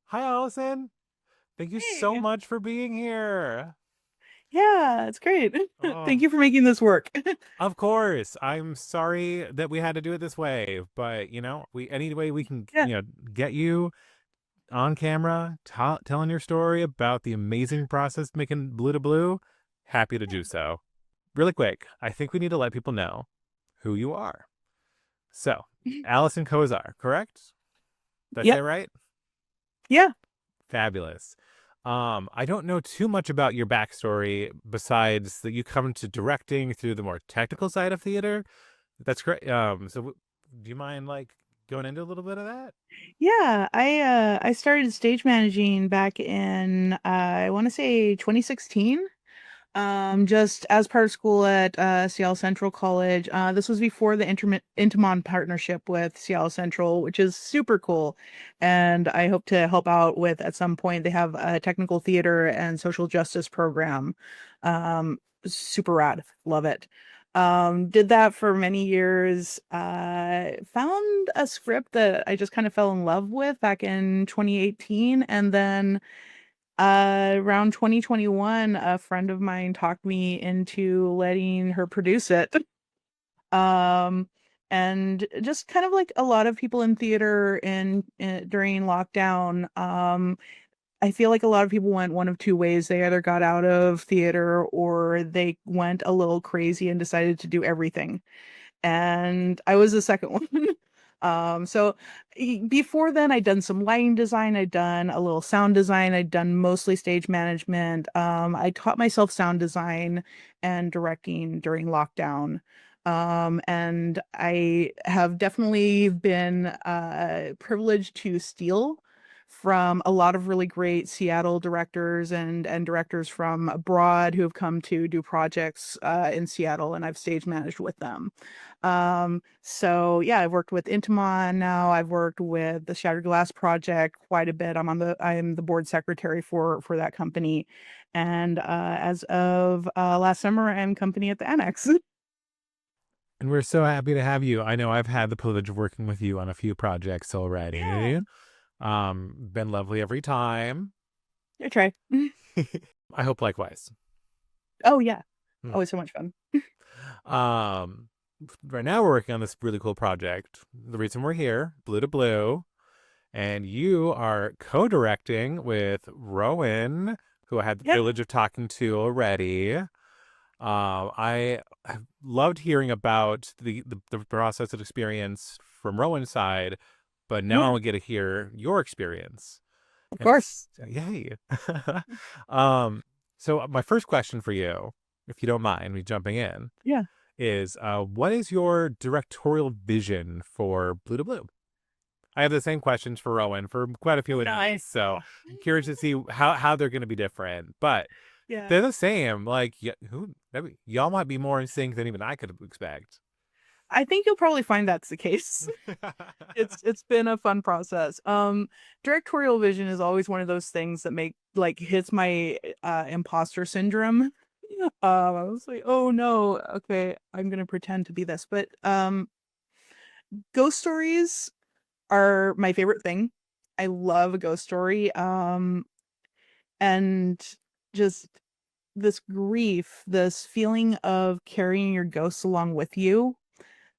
Hi, Allison. Thank you so Hey. much for being here. Yeah, it's great. Oh, Thank you for making this work. of course. I'm sorry that we had to do it this way, but we any way we can, Yeah. get you on camera telling your story about the amazing process making Blue to Blue. Happy to do so. Really quick, I think we need to let people know who you are. So, Alison Kozar, correct? Did I say Yep. it right? Yeah. Fabulous. I don't know too much about your backstory besides that you come to directing through the more technical side of theater. That's great. Do you mind like going into a little bit of that? Yeah. I started stage managing back in I want to say 2016. Just as part of school at Seattle Central College. This was before the Intimon partnership with Seattle Central, which is super cool. And I hope to help out with at some point. They have a technical theater and social justice program. Um, Super rad. Love it. Did that for many years. Found a script that I just kind of fell in love with back in 2018, and then around 2021, a friend of mine talked me into letting her produce it. Um, and just kind of like a lot of people in theater during lockdown, I feel like a lot of people went one of two ways. They either got out of theater or they went a little crazy and decided to do everything, and I was the second one. So before then, I'd done some lighting design, I'd done a little sound design, I'd done mostly stage management. I taught myself sound design and directing during lockdown. And I have definitely been privileged to steal from a lot of really great Seattle directors and directors from abroad who have come to do projects in Seattle, and I've stage managed with them. So yeah, I've worked with Intimon now. I've worked with the Shattered Glass Project quite a bit. I'm the board secretary for that company. And as of last summer, I'm company at the Annex. And we're so happy to have you. I know I've had the privilege of working with you on a few projects Yeah, already. Been lovely every time. I try. I hope likewise. Oh yeah, Hmm. always so much fun. Um, right now we're working on this really cool project. The reason we're here, Blue to Blue, and you are co-directing with Rowan, who I had the Yeah. privilege of talking to already. I have loved hearing about the process and experience from Rowan's side, but now I Yeah, will get to hear your experience. of And course. yay. um, so my first question for you, if you don't mind me jumping in, Yeah. is what is your directorial vision for Blue to Blue? I have the same questions for Rowan for quite a few of these, Nice. so I'm curious to see how they're going to be different. But Yeah. they're the same. Like, who y'all might be more in sync than even I could expect. I think you'll probably find that's the case. It's been a fun process. Directorial vision is always one of those things that make like hits my imposter syndrome. I was like, oh no, okay, I'm gonna pretend to be this. But ghost stories are my favorite thing. I love a ghost story. And just this grief, this feeling of carrying your ghosts along with you.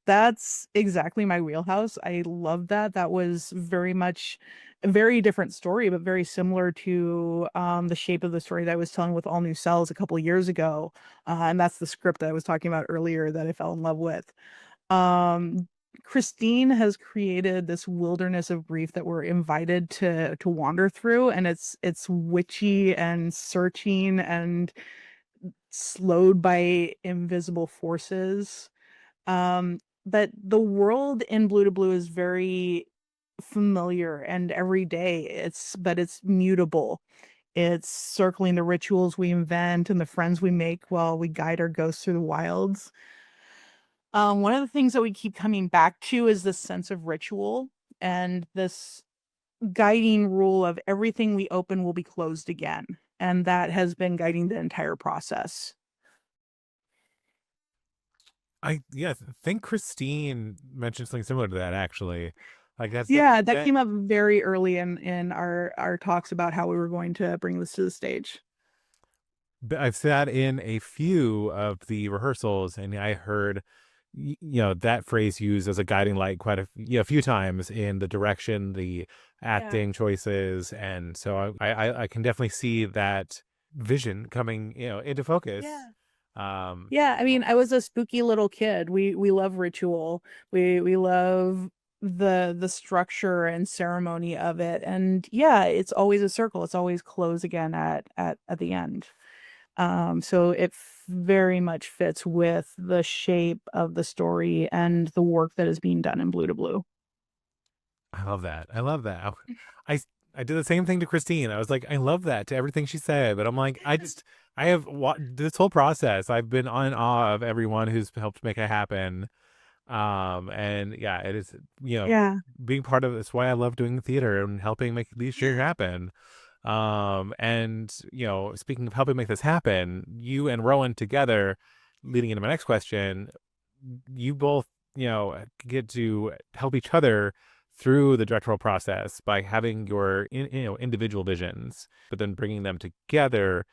That's exactly my wheelhouse. I love that. That was very much a very different story, but very similar to the shape of the story that I was telling with All New Cells a couple of years ago. And that's the script that I was talking about earlier that I fell in love with. Um, Christine has created this wilderness of grief that we're invited to wander through, and it's witchy and searching and slowed by invisible forces. But the world in Blue to Blue is very familiar and everyday. But it's mutable. It's circling the rituals we invent and the friends we make while we guide our ghosts through the wilds. One of the things that we keep coming back to is this sense of ritual and this guiding rule of everything we open will be closed again. And that has been guiding the entire process. I think Christine mentioned something similar to that actually. Like that's Yeah, that that came up very early in our talks about how we were going to bring this to the stage. I've sat in a few of the rehearsals and I heard that phrase used as a guiding light quite a few times in the direction, the Yeah. acting choices, and so I can definitely see that vision coming into focus. Yeah. Um, Yeah, I mean, I was a spooky little kid. We love ritual. We love the structure and ceremony of it. And yeah, it's always a circle. It's always close again at the end. So it very much fits with the shape of the story and the work that is being done in Blue to Blue. I love that. I love that. I I did the same thing to Christine. I was like, I love that to everything she said, but I'm like, I have this whole process. I've been in awe of everyone who's helped make it happen. And yeah, it is Yeah. being part of it's why I love doing theater and helping make these shows happen. And speaking of helping make this happen, you and Rowan together, leading into my next question, you both get to help each other through the directorial process by having your individual visions, but then bringing them together,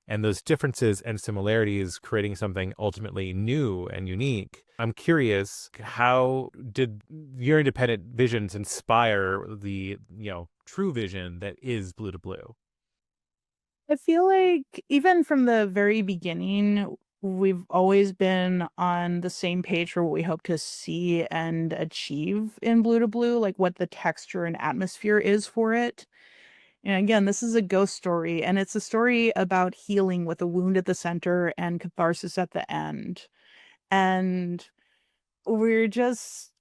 and those differences and similarities creating something ultimately new and unique. I'm curious, how did your independent visions inspire the true vision that is Blue to Blue? I feel like even from the very beginning, we've always been on the same page for what we hope to see and achieve in Blue to Blue, like what the texture and atmosphere is for it. And again, this is a ghost story, and it's a story about healing with a wound at the center and catharsis at the end. And we're just,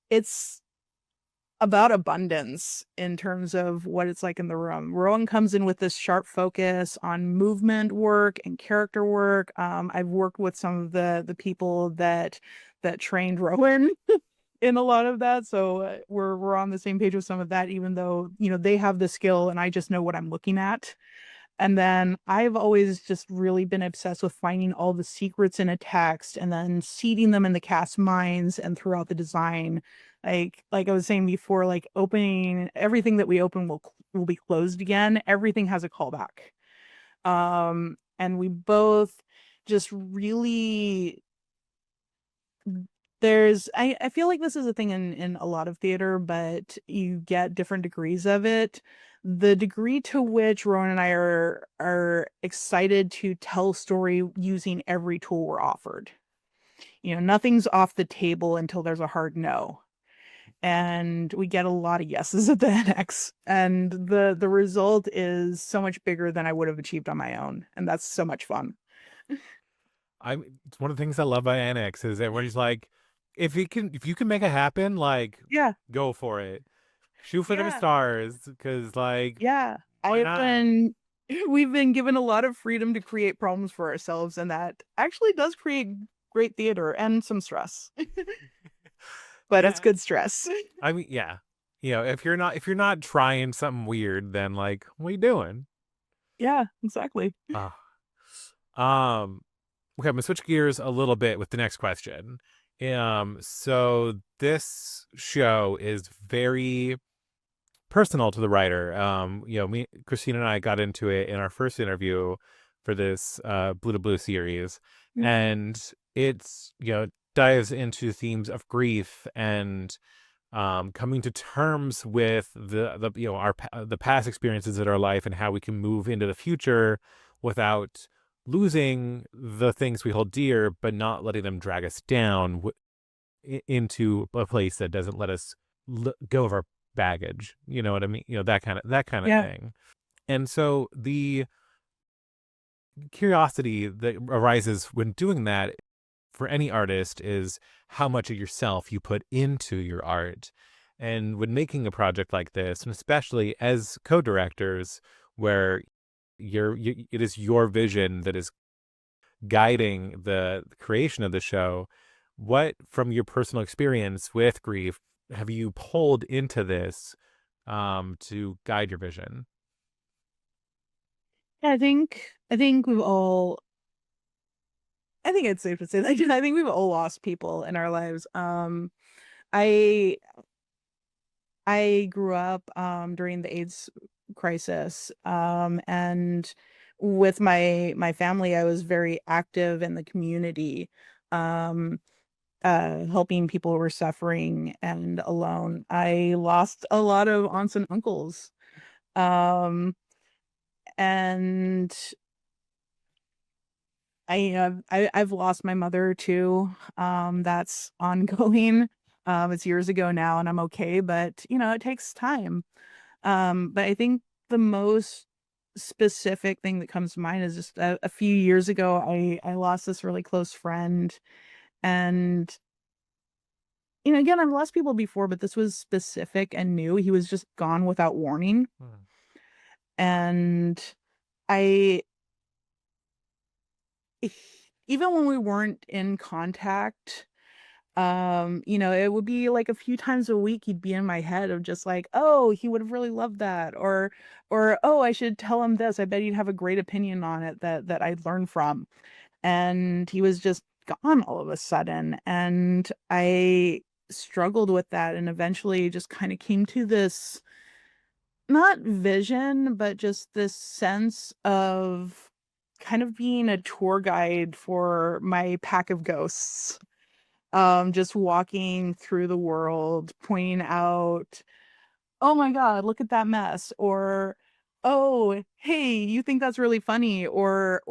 it's about abundance in terms of what it's like in the room. Rowan comes in with this sharp focus on movement work and character work. I've worked with some of the people that trained Rowan in a lot of that, so we're on the same page with some of that, even though they have the skill and I just know what I'm looking at. And then I've always just really been obsessed with finding all the secrets in a text and then seeding them in the cast minds and throughout the design. Like I was saying before, like opening everything that we open will be closed again. Everything has a callback. And we both just really I feel like this is a thing in a lot of theater, but you get different degrees of it. The degree to which Rowan and I are excited to tell story using every tool we're offered. Nothing's off the table until there's a hard no. And we get a lot of yeses at the Annex. And the result is so much bigger than I would have achieved on my own. And that's so much fun. It's one of the things I love about Annex is everybody's like, if you can make it happen, like Yeah. go for it, shoot for the Yeah. stars, because like Yeah, why not? we've been given a lot of freedom to create problems for ourselves, and that actually does create great theater and some stress, but it's Yeah, good stress. I mean, yeah, if you're not trying something weird, then like what are you doing? Yeah, exactly. Ah, um, okay, I'm gonna switch gears a little bit with the next question. So this show is very personal to the writer. Me, Christine, and I got into it in our first interview for this Blue to Blue series, Mm. and it's dives into themes of grief and coming to terms with the the past experiences in our life and how we can move into the future without losing the things we hold dear, but not letting them drag us down into a place that doesn't let us go of our baggage. You know what I mean? That kind of Yeah, thing. And so the curiosity that arises when doing that for any artist is how much of yourself you put into your art. And when making a project like this, and especially as co-directors, where it is your vision that is guiding the creation of the show, what from your personal experience with grief have you pulled into this to guide your vision? I think we've all. I think it's safe to say that I think we've all lost people in our lives. I I grew up during the AIDS crisis, and with my family, I was very active in the community, um, helping people who were suffering and alone. I lost a lot of aunts and uncles, um, and I've lost my mother too. That's ongoing. It's years ago now, and I'm okay, but it takes time. But I think the most specific thing that comes to mind is just a few years ago, I lost this really close friend, and again, I've lost people before, but this was specific and new. He was just gone without warning, Hmm. and I even when we weren't in contact, it would be like a few times a week he'd be in my head of just like, oh, he would have really loved that, or oh, I should tell him this. I bet he'd have a great opinion on it that I'd learn from. And he was just gone all of a sudden. And I struggled with that and eventually just kind of came to this not vision, but just this sense of kind of being a tour guide for my pack of ghosts, just walking through the world, pointing out, oh my God, look at that mess, or oh, hey, you think that's really funny, or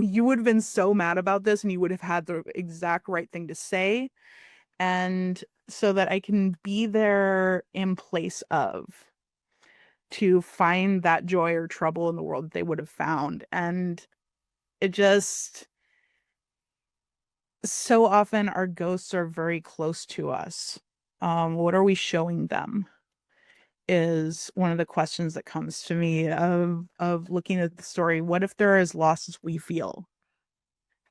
you would have been so mad about this and you would have had the exact right thing to say. And so that I can be there in place of to find that joy or trouble in the world that they would have found. And it just so often our ghosts are very close to us. What are we showing them is one of the questions that comes to me of looking at the story. What if they're as lost as we feel?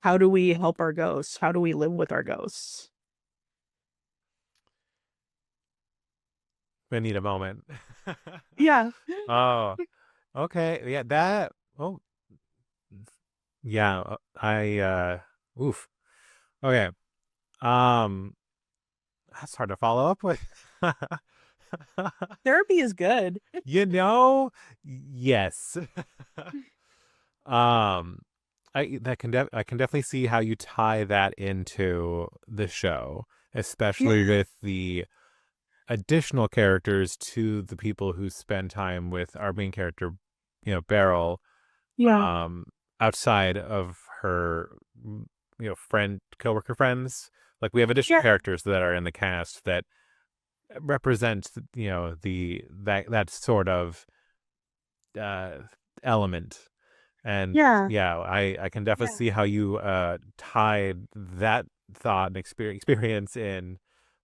How do we help our ghosts? How do we live with our ghosts? I need a moment. Yeah. Oh, okay. Yeah, that. Oh, yeah. Oof. Okay. Um, that's hard to follow up with. Therapy is good. You know, yes. um, I can definitely see how you tie that into the show, especially Yeah. with the additional characters to the people who spend time with our main character, Beryl, Yeah. um, outside of her, friend, coworker friends. Like we have additional Yeah. characters that are in the cast that represent, the that sort of uh, element. And Yeah. yeah, I can definitely see how you tied that thought and experience in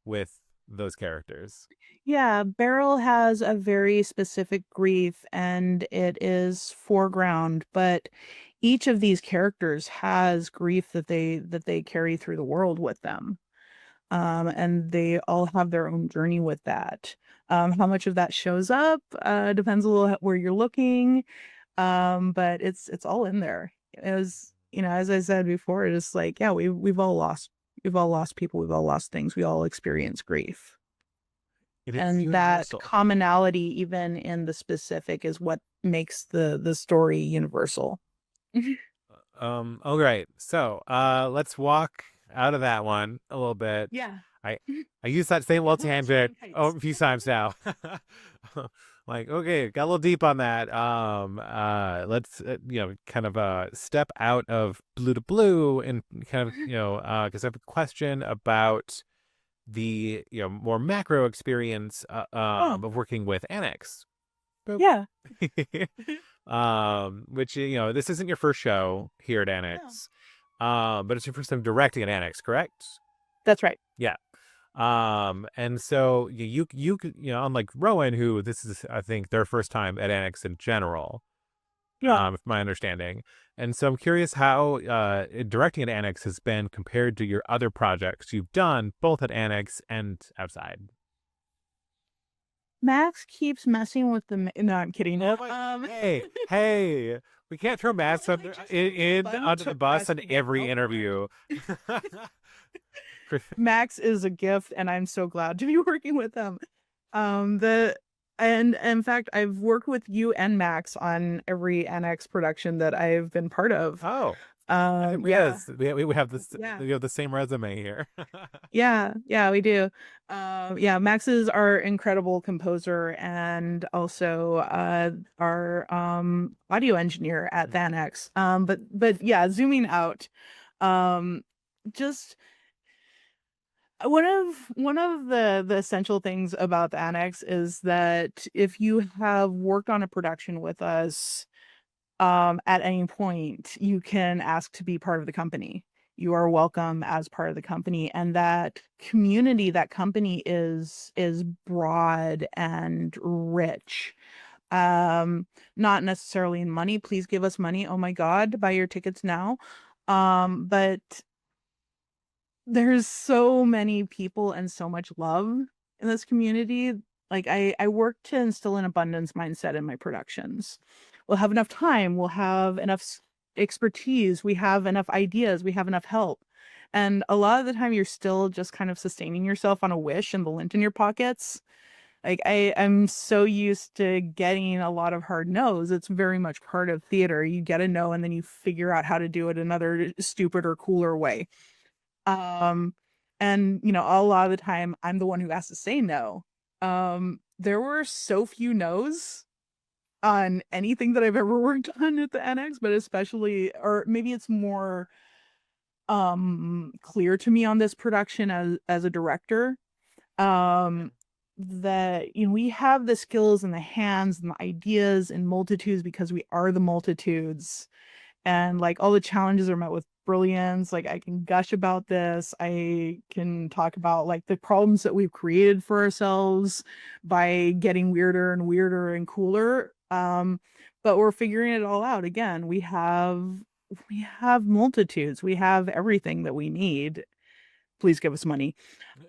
with those characters. Yeah. Beryl has a very specific grief and it is foreground, but each of these characters has grief that they carry through the world with them. And they all have their own journey with that. How much of that shows up depends a little where you're looking, but it's all in there. As as I said before, it's just like, yeah, we've all lost people, we've all lost things, we all experience grief, It's and that universal. commonality, even in the specific, is what makes the story universal. All right. So, let's walk out of that one a little bit. Yeah. I I used that same little tangent Shining heights. a few times now. Like, okay, got a little deep on that. Let's kind of step out of blue to blue and kind of because I have a question about the more macro experience Oh, of working with Annex. Boop. yeah. Which this isn't your first show here at No. Annex, but it's your first time directing at Annex, correct? That's right. Yeah. And so unlike Rowan, who this is I think their first time at Annex in general, Yeah. if my understanding. And so I'm curious how directing at Annex has been compared to your other projects you've done, both at Annex and outside. Max keeps messing with no, I'm kidding. Oh my! Hey! We can't throw Max I under just in fun under to the bus press in get every out there. interview. Max is a gift, and I'm so glad to be working with him. The and in fact, I've worked with you and Max on every Annex production that I've been part of. Oh, Yeah, yes, we have this. yeah. We have the same resume here. Yeah, we do. Yeah, Max is our incredible composer and also our audio engineer at the Annex. But yeah, zooming out, um, just one of the essential things about the Annex is that if you have worked on a production with us, at any point, you can ask to be part of the company. You are welcome as part of the company, and that community, that company is broad and rich. Not necessarily in money. Please give us money. Oh my God, buy your tickets now. But there's so many people and so much love in this community. Like I work to instill an abundance mindset in my productions. We'll have enough time, we'll have enough expertise, we have enough ideas, we have enough help. And a lot of the time you're still just kind of sustaining yourself on a wish and the lint in your pockets. Like I'm so used to getting a lot of hard no's. It's very much part of theater. You get a no and then you figure out how to do it another stupid or cooler way. Um, and a lot of the time I'm the one who has to say no. There were so few no's on anything that I've ever worked on at the Annex, but especially, or maybe it's more clear to me on this production as a director, um that we have the skills and the hands and the ideas and multitudes because we are the multitudes, and like all the challenges are met with brilliance. Like I can gush about this, I can talk about like the problems that we've created for ourselves by getting weirder and weirder and cooler. But we're figuring it all out. Again, we have multitudes, we have everything that we need. Please give us money.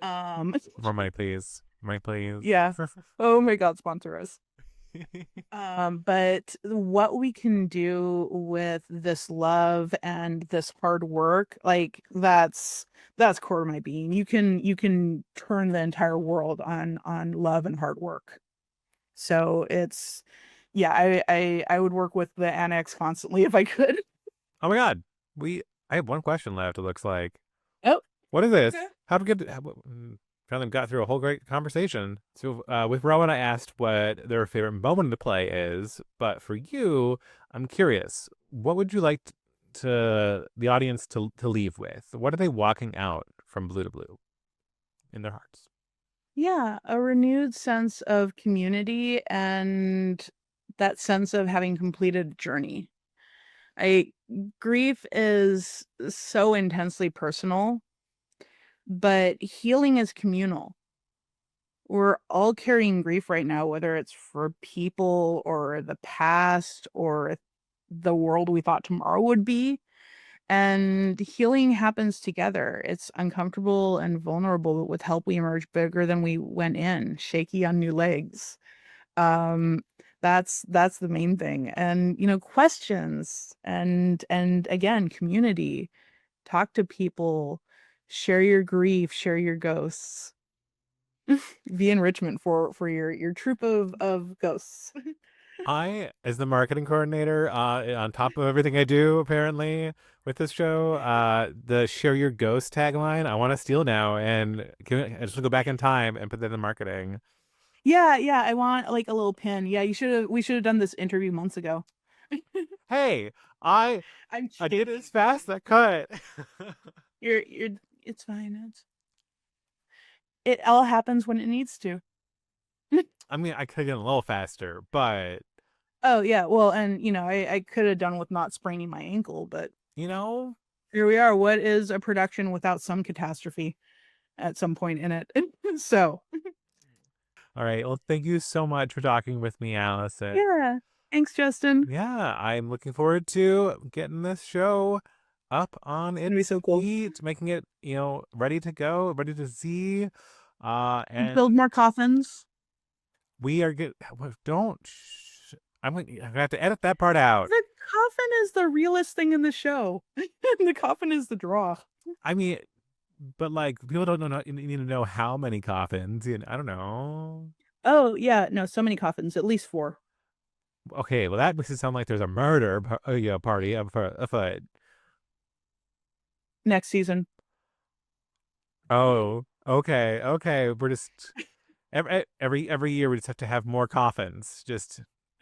um More money, please. Money, please. yeah, oh my God, sponsor us. But what we can do with this love and this hard work, like that's core of my being. You can turn the entire world on love and hard work. So it's yeah, I would work with the Annex constantly if I could. Oh my God, I have one question left. It looks like. Oh, What is this? okay. How to get? Kind of got through a whole great conversation. So with Rowan, I asked what their favorite moment to play is, but for you, I'm curious. What would you like to the audience to leave with? What are they walking out from Blue to Blue in their hearts? Yeah, a renewed sense of community and that sense of having completed a journey. I Grief is so intensely personal, but healing is communal. We're all carrying grief right now, whether it's for people or the past or the world we thought tomorrow would be. And healing happens together. It's uncomfortable and vulnerable, but with help, we emerge bigger than we went in, shaky on new legs. Um, that's the main thing. And questions and again, community. Talk to people, share your grief, share your ghosts. Be enrichment for your troop of ghosts. I, as the marketing coordinator, on top of everything I do, apparently with this show, the "Share Your Ghost" tagline, I want to steal now, and I just want to go back in time and put that in marketing. Yeah, I want like a little pin. Yeah, we should have done this interview months ago. Hey, I I'm I did it kidding. as fast that cut. You're it's fine. It all happens when it needs to. I mean, I could have gone a little faster, but Oh yeah, well, and I could have done with not spraining my ankle, but you know, here we are. What is a production without some catastrophe at some point in it? So all right. Well, thank you so much for talking with me, Allison. yeah, thanks, Justin. Yeah, I'm looking forward to getting this show up on It's gonna be its so cool. feet, making it, ready to go, ready to see. And Build more coffins. we are good. Don't. I'm gonna have to edit that part out. The coffin is the realest thing in the show. The coffin is the draw. I mean, But like people don't know you need to know how many coffins. I don't know. Oh yeah, no, so many coffins, at least 4 Okay, well that makes it sound like there's a murder party afoot. next season. Oh, okay, okay. We're just every year we just have to have more coffins. Just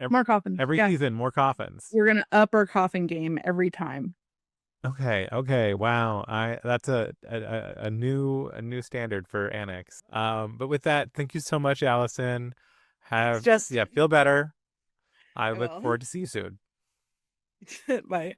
More coffins. every Yeah, season more coffins. we're gonna up our coffin game every time. Okay, okay. Wow. I that's a new standard for Annex. But with that, thank you so much, Allison. It's just Feel better. I I look will. forward to see you soon. Bye.